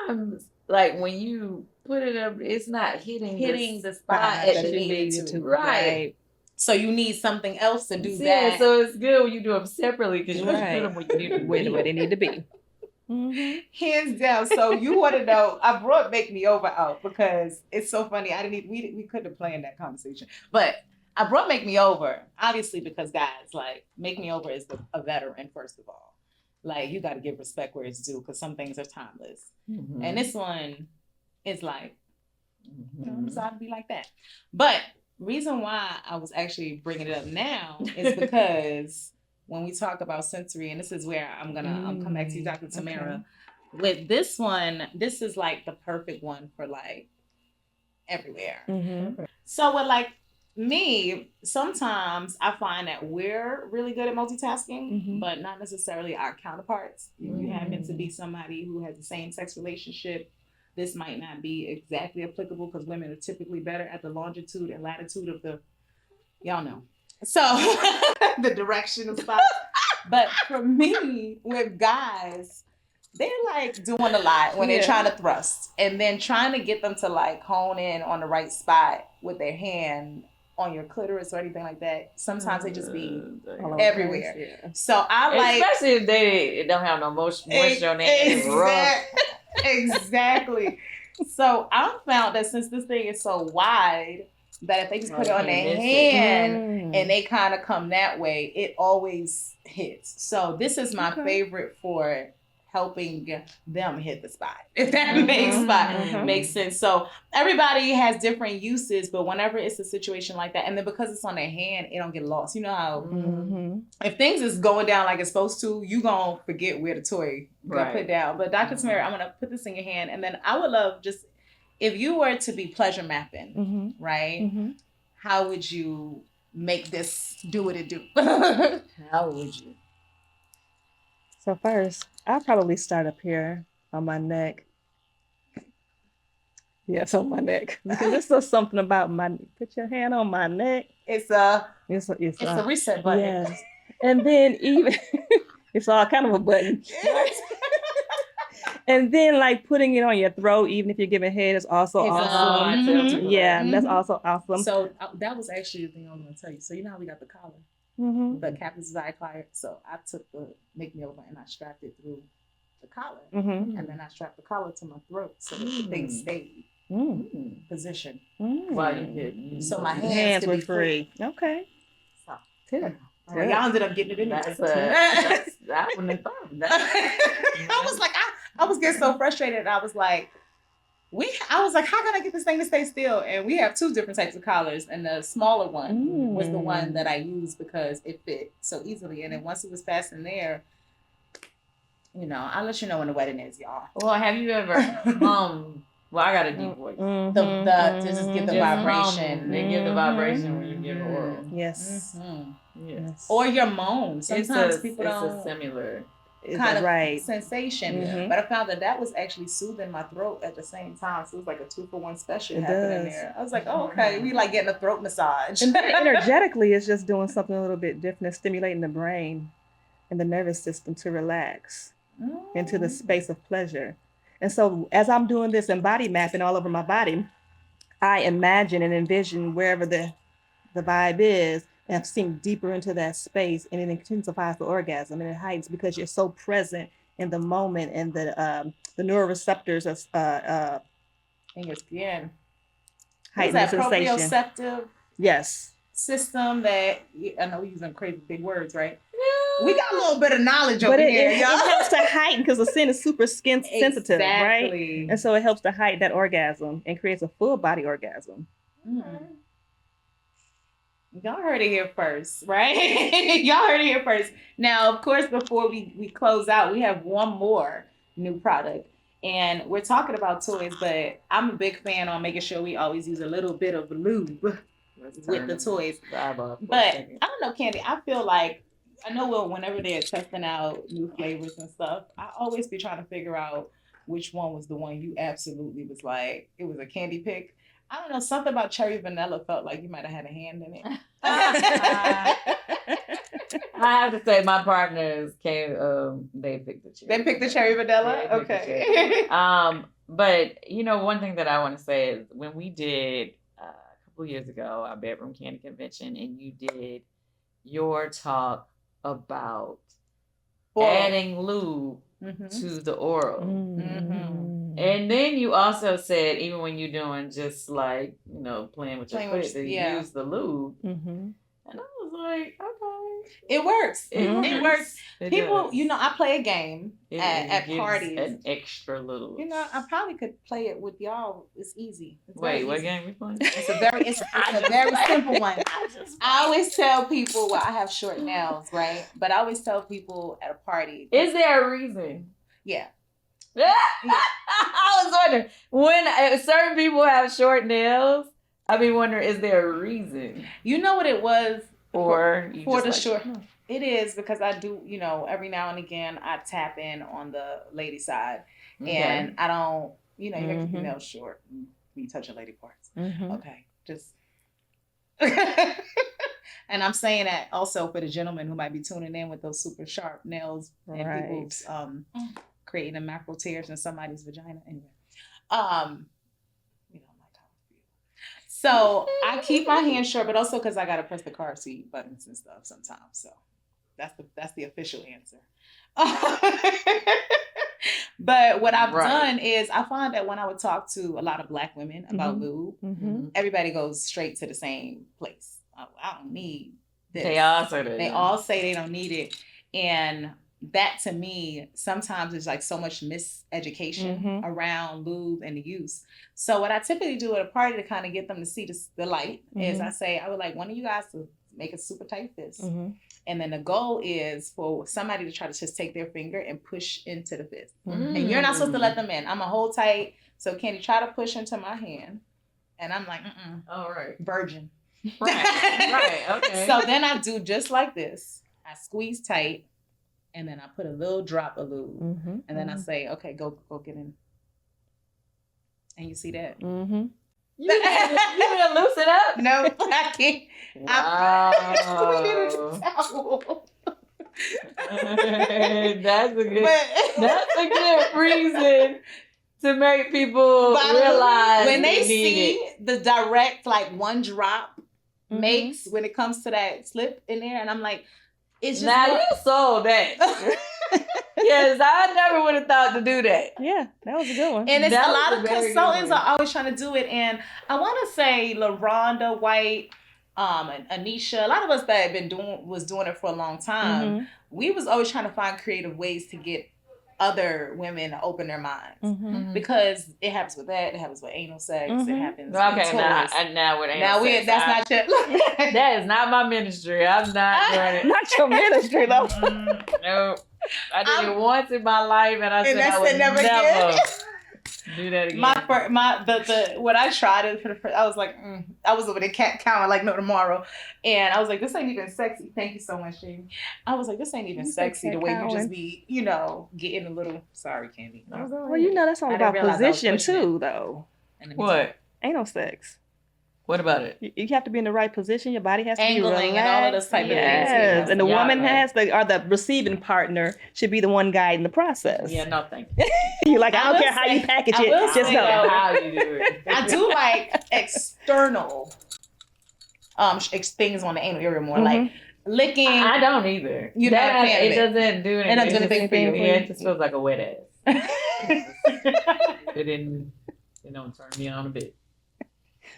Sometimes like when you put it up, it's not hitting the spot that you need it to. Right. So you need something else to do that. Yeah, so it's good when you do them separately, because you put them where you need to be. Where they need to be. Hands down. So you want to know, I brought Make Me Over out because it's so funny. We couldn't have planned that conversation, but I brought Make Me Over obviously because guys, like, Make Me Over is a veteran. First of all, like, you got to give respect where it's due, because some things are timeless, and this one is like, so I'd be like that. But reason why I was actually bringing it up now is because when we talk about sensory, and this is where I'm gonna come back to you, Dr. Tamara. Okay. With this one, this is like the perfect one for like everywhere. So with like me, sometimes I find that we're really good at multitasking, but not necessarily our counterparts. If you happen to be somebody who has the same sex relationship, this might not be exactly applicable, because women are typically better at the longitude and latitude of the, y'all know. So the direction of spots. But for me, with guys, they're like doing a lot when they're trying to thrust, and then trying to get them to like hone in on the right spot with their hand on your clitoris or anything like that. Sometimes they just be everywhere. Yeah. So I like, especially if they don't have no moisture on their exactly. So I found that since this thing is so wide, that if they just put it on their hand and they kind of come that way, it always hits. So this is my favorite for helping them hit the spot, if that makes sense. So everybody has different uses, but whenever it's a situation like that, and then because it's on their hand, it don't get lost. You know how if things is going down like it's supposed to, you gonna forget where the toy got put down. But Dr. Tamara, I'm gonna put this in your hand, and then I would love just, if you were to be pleasure mapping, right? How would you make this do what it do? How would you? So first, I'll probably start up here on my neck. Yes, on my neck. Because there's still something about put your hand on my neck. It's a reset button. Yes. And then even, it's all kind of a button. And then like putting it on your throat, even if you're giving head, is also awesome. That's also awesome. So that was actually the thing I was going to tell you. So you know how we got the collar? The captain's eye collar. So I took the make me over and I strapped it through the collar, and then I strapped the collar to my throat so that the thing stayed position. While you did. So my hands were free. Okay. So, y'all ended up getting it in there. I wouldn't have thought of that. I was like, I was getting so frustrated. I was like, how can I get this thing to stay still? And we have two different types of collars, and the smaller one was the one that I used because it fit so easily. And then once it was fastened there, you know, I'll let you know when the wedding is, y'all. Well, have you ever hummed? Well, I got a deep voice. To just give the vibration. They give the vibration when you give oral. Yes. Yes. Or your moan. Sometimes people don't. It's a similar kind of sensation. But I found that was actually soothing my throat at the same time. So it was like a 2-for-1 special happening there. I was like, oh, okay, we like getting a throat massage. And energetically, it's just doing something a little bit different, stimulating the brain and the nervous system to relax into the space of pleasure. And so as I'm doing this and body mapping all over my body, I imagine and envision wherever the vibe is, and sink deeper into that space, and it intensifies the orgasm and it heightens because you're so present in the moment, and the neuroreceptors in your skin. Heighten the sensation. Proprioceptive system that, I know we're using crazy big words, right? Yeah. We got a little bit of knowledge over here, y'all. It helps to heighten because the skin is super skin sensitive, right? And so it helps to heighten that orgasm and creates a full body orgasm. Y'all heard it here first, right? Y'all heard it here first. Now, of course, before we close out, we have one more new product. And we're talking about toys, but I'm a big fan on making sure we always use a little bit of lube with the toys. But I don't know, Kandi, I feel like, I know whenever they're testing out new flavors and stuff, I always be trying to figure out which one was the one you absolutely was like, it was a candy pick. I don't know, something about cherry vanilla felt like you might have had a hand in it. I have to say, my partners came, they picked the cherry. They picked the cherry vanilla? Okay. But, you know, one thing that I want to say is when we did a couple years ago, our Bedroom Kandi convention, and you did your talk about adding lube to the oral. And then you also said, even when you're doing just like, you know, playing with your foot, you use the lube. And I was like, okay. It works. It works. It People, does. you know, I play a game at parties. An extra little. You know, I probably could play it with y'all. It's easy. Wait, what game we playing? It's a very simple one. I always tell people, well, I have short nails, right? But I always tell people at a party. Is there a reason? Yeah. I was wondering, when certain people have short nails, I be wondering, is there a reason? You know what it was? Or for the short. It is because I do, you know, every now and again I tap in on the lady side, and I don't, you know, you make your nails short when you touch your lady parts. Okay, just. And I'm saying that also for the gentlemen who might be tuning in with those super sharp nails and people's creating the macro tears in somebody's vagina. Anyway, we don't like how I feel. So I keep my hands short, but also because I gotta press the car seat buttons and stuff sometimes. So that's the official answer. But what I've done is I find that when I would talk to a lot of Black women about lube, everybody goes straight to the same place. Oh, I don't need this. They all say that. They all say they don't need it. And that to me, sometimes there's like so much miseducation around lube and the use. So what I typically do at a party to kind of get them to see the light is I would like one of you guys to make a super tight fist. And then the goal is for somebody to try to just take their finger and push into the fist. And you're not supposed to let them in. I'm going to hold tight. So Kandi, try to push into my hand. And I'm like, all right. Virgin. Right. Okay. So then I do just like this. I squeeze tight. And then I put a little drop of lube. And then I say, okay, go get in. And you see that? You gonna loosen up? No, I can't. Wow. That's a good reason to make people realize when they see the direct, like one drop makes when it comes to that slip in there, and I'm like, it's just now you sold that. Yes, I never would have thought to do that. Yeah, that was a good one. And it's That a was lot a of very consultants good one. are always trying to do it. And I want to say LaRonda White, and Anisha, a lot of us that had was doing it for a long time. We was always trying to find creative ways to get other women to open their minds because it happens with that. It happens with anal sex. It happens. Okay, with toys. now with anal sex, that's not your. that is not my ministry. I'm not doing it. Not your ministry, though. No, I did it once in my life, and I said I would never do that again. When I tried it for the first, I was like, I was over there counting like no tomorrow, and I was like, this ain't even sexy. Thank you so much, Jamie. I was like, this ain't even sexy the way you just be, getting a little. Sorry, Kandi. Well, that's all about position too, though. What? Anal sex. What about it? You have to be in the right position. Your body has to be relaxed. And all of those type of things. Yes, and the woman the receiving partner should be the one guiding the process. Yeah, no, thank you. You're like, I don't care how you package it. Just know how you do it. I do like external things on the anal area more, like licking. I don't either. You're not a fan of it doesn't do anything. It doesn't do anything for you. Yeah, it just feels like a wet ass. It don't turn me on a bit.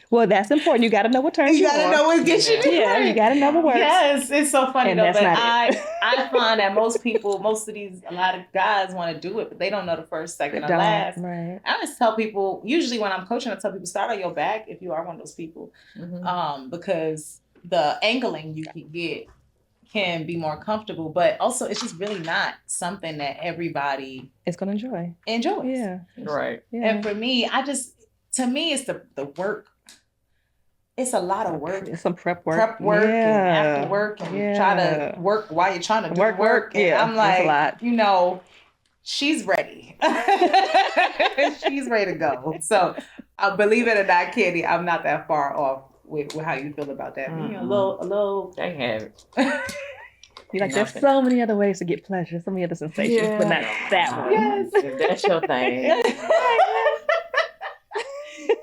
Well, that's important. You got to know what turns you on. You got to know what gets you. Yeah, you got to know what works. Yes, it's so funny And though. that's But not I find that a lot of guys want to do it, but they don't know the first, second, or last. Right. I just tell people, usually when I'm coaching, I tell people start on your back if you are one of those people, because the angling you can get can be more comfortable, but also it's just really not something that everybody is going to enjoys. Yeah. Right. Yeah. And for me, to me, it's the work. It's a lot of work. It's some prep work. And after work and try to work while you're trying to do work. And I'm like, she's ready. She's ready to go. So believe it or not, Kandi, I'm not that far off with how you feel about that. A little. They have it. You're like, there's so many other ways to get pleasure, so many other sensations, but not that one. Yes. If that's your thing.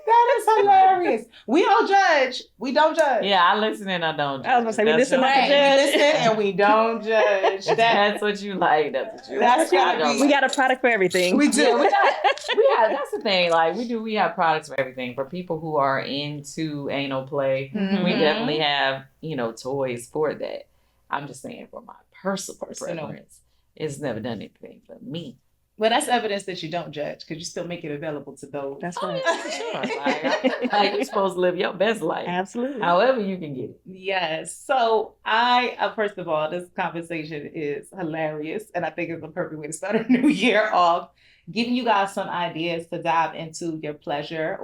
That is hilarious. We don't judge. We don't judge. Yeah, I listen and I don't judge. I was going to say, we listen not to We judge. listen and we don't judge. That's what you like. That's what you That's like. gotta be- We got a product for everything. We do. Yeah, that's the thing. Like we have products for everything. For people who are into anal play, we definitely have, toys for that. I'm just saying for my personal preference, it's never done anything for me. Well, that's evidence that you don't judge because you still make it available to those. That's right. Sure. Like you're supposed to live your best life. Absolutely. However you can get it. Yes. So first of all, this conversation is hilarious. And I think it's the perfect way to start a new year off, giving you guys some ideas to dive into your pleasure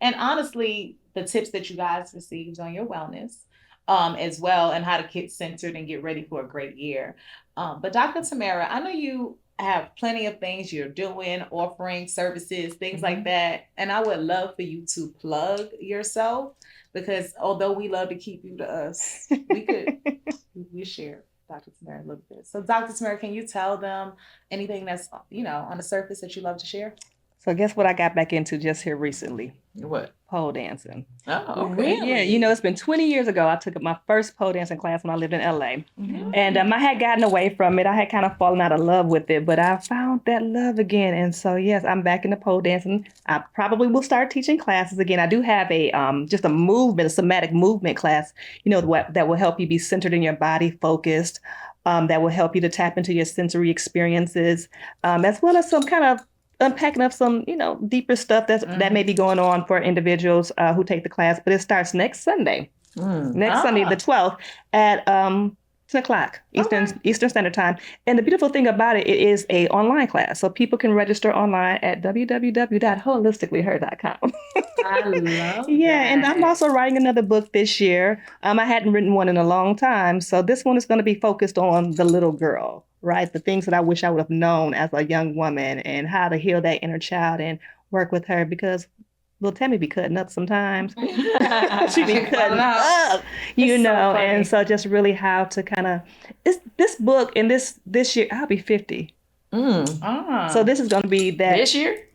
and honestly, the tips that you guys received on your wellness as well, and how to get centered and get ready for a great year. But Dr. Tamara, I know you have plenty of things you're doing, offering services, things like that. And I would love for you to plug yourself because although we love to keep you to us, we share Dr. Tamara a little bit. So, Dr. Tamara, can you tell them anything that's, on the surface that you love to share? So guess what I got back into just here recently? What? Pole dancing. Oh, okay. Really? Yeah, it's been 20 years ago. I took my first pole dancing class when I lived in LA. Mm-hmm. And I had gotten away from it. I had kind of fallen out of love with it, but I found that love again. And so, yes, I'm back into pole dancing. I probably will start teaching classes again. I do have a somatic movement class, that will help you be centered in your body, focused, that will help you to tap into your sensory experiences, as well as some kind of unpacking up some, deeper stuff that may be going on for individuals who take the class. But it starts next Sunday. Sunday, the 12th at 10 o'clock Eastern Standard Time. And the beautiful thing about it is a online class. So people can register online at www.holisticallyher.com. I love Yeah, that. and I'm also writing another book this year. I hadn't written one in a long time. So this one is going to be focused on the little girl, right? The things that I wish I would have known as a young woman and how to heal that inner child and work with her, because little Tammy be cutting up sometimes. She be cutting up, so and so just really how to kind of, this book and this year, I'll be 50. So this is going to be that this year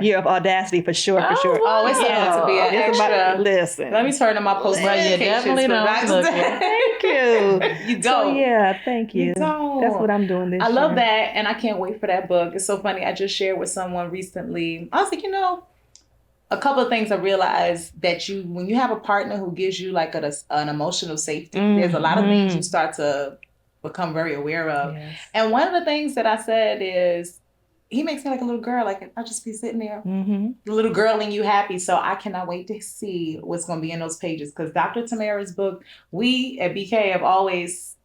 year of audacity for sure. Oh, it's going to be an extra. Listen, let me turn to my post. Well, you definitely don't look it. Thank you. You don't. So, yeah, thank you. You don't. That's what I'm doing this year. I love that, and I can't wait for that book. It's so funny. I just shared with someone recently. I was like, a couple of things I realized that when you have a partner who gives you like an emotional safety, there's a lot of things you start to become very aware of. Yes. And one of the things that I said is, he makes me like a little girl. Like I'll just be sitting there, the little girl in you happy. So I cannot wait to see what's going to be in those pages. Because Dr. Tamara's book, we at BK have always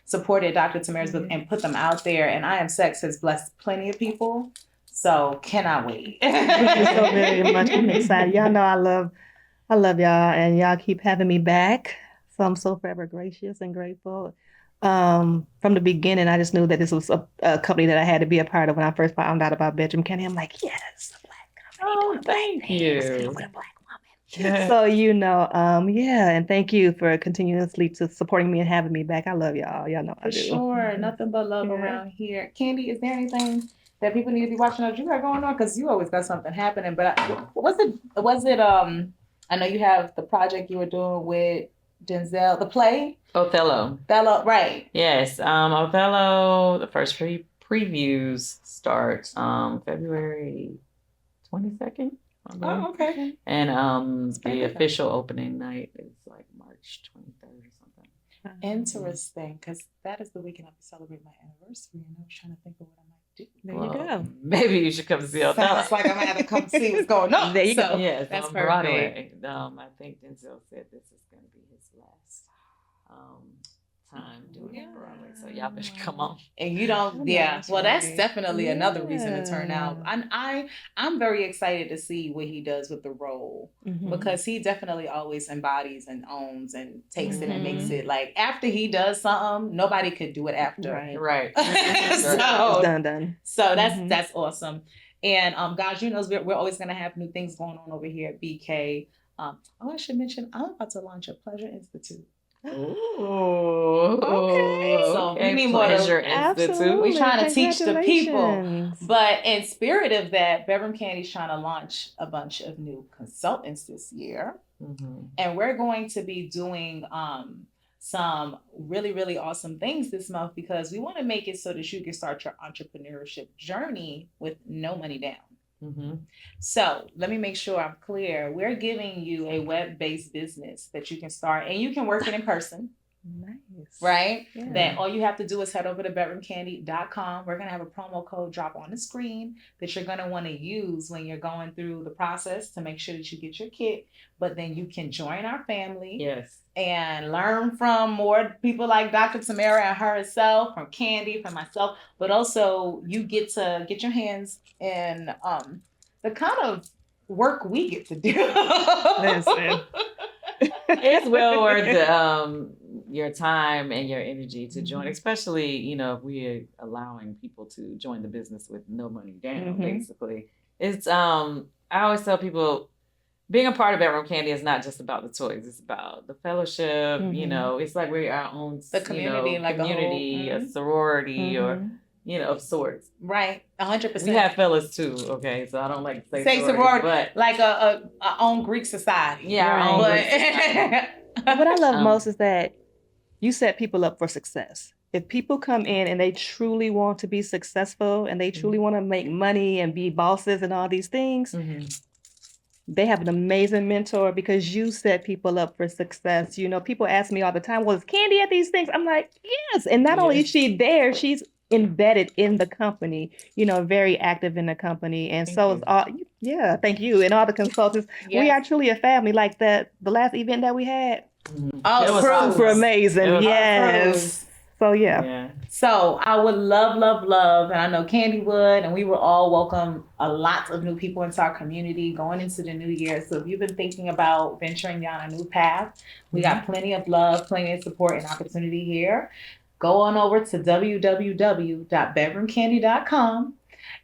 supported Dr. Tamara's book and put them out there. And I Am Sex has blessed plenty of people. So cannot wait. Thank you so very much. I'm excited. Y'all know I love y'all, and y'all keep having me back. So I'm so forever gracious and grateful. From the beginning, I just knew that this was a company that I had to be a part of. When I first found out about Bedroom Kandi, I'm like, yes, a Black company. Oh, thank you. With a Black woman. So, and thank you for continuously supporting me and having me back. I love y'all. Y'all know I do. Sure. Nothing but love around here. Kandi, is there anything that people need to be watching out you got going on? Because you always got something happening. But was it I know you have the project you were doing with Denzel, the play? Othello, right. Yes. Othello, the first previews start February 22nd. Oh, okay. And the official opening night is like March 23rd or something. Interesting, because that is the weekend I'll be celebrating my anniversary, and I was trying to think of what I might do. There you go. Maybe you should come see Othello. Sounds like I'm gonna have to come see what's going on. There you go. Yes, that's on perfect. Broadway. I think Denzel said this is going to be his last time doing Broadway, so y'all better come on. And you don't, well, that's definitely another reason to turn out. I'm very excited to see what he does with the role, because he definitely always embodies and owns and takes it and makes it like, after he does something, nobody could do it after. Right. So it's done. So that's awesome. And guys, we're always gonna have new things going on over here at BK. I should mention I'm about to launch a Pleasure Institute. Ooh, okay. So we need more Pleasure Institute. We're trying to teach the people. But in spirit of that, Bedroom Kandi is trying to launch a bunch of new consultants this year. And we're going to be doing some really, really awesome things this month, because we want to make it so that you can start your entrepreneurship journey with no money down. So let me make sure I'm clear. We're giving you a web-based business that you can start, and you can work it in person. Nice. Right? Yeah. Then all you have to do is head over to bedroomkandi.com. We're going to have a promo code drop on the screen that you're going to want to use when you're going through the process to make sure that you get your kit. But then you can join our family. Yes. And learn from more people like Dr. Tamara and herself, from Kandi, from myself. But also you get to get your hands in the kind of work we get to do. Listen. It's well worth your time and your energy to join, especially, if we're allowing people to join the business with no money down, basically. It's, I always tell people, being a part of Bedroom Kandi is not just about the toys. It's about the fellowship. You know, it's like we're our own The community, you know, like a whole- community, a sorority, or you know, of sorts. Right, 100%. We have fellas too. Okay, so I don't like to say sorority, but like a own Greek society. yeah, our Right. own But Greek society. What I love Um, most is that you set people up for success. If people come in and they truly want to be successful and they truly want to make money and be bosses and all these things, they have an amazing mentor because you set people up for success. You know, people ask me all the time, well, is Kandi at these things? I'm like, yes. And not only is she there, she's embedded in the company, you know, very active in the company. And so is all, yeah, thank you. And all the consultants. Yes. We are truly a family. Like the last event that we had, Oh, It was cruise. super amazing. It was Yes. Cruise. So yeah. So I would love, and I know Kandi would, and we will all welcome a lot of new people into our community going into the new year. So if you've been thinking about venturing down a new path, we got plenty of love, plenty of support and opportunity here. Go on over to www.bedroomkandi.com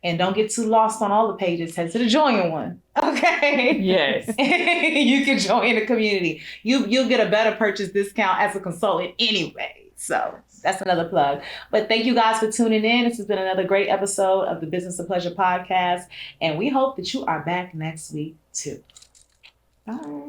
and don't get too lost on all the pages. Head to the join one. Okay. Yes. You can join the community. You'll get a better purchase discount as a consultant anyway. So that's another plug. But thank you guys for tuning in. This has been another great episode of the Business of Pleasure podcast. And we hope that you are back next week too. Bye.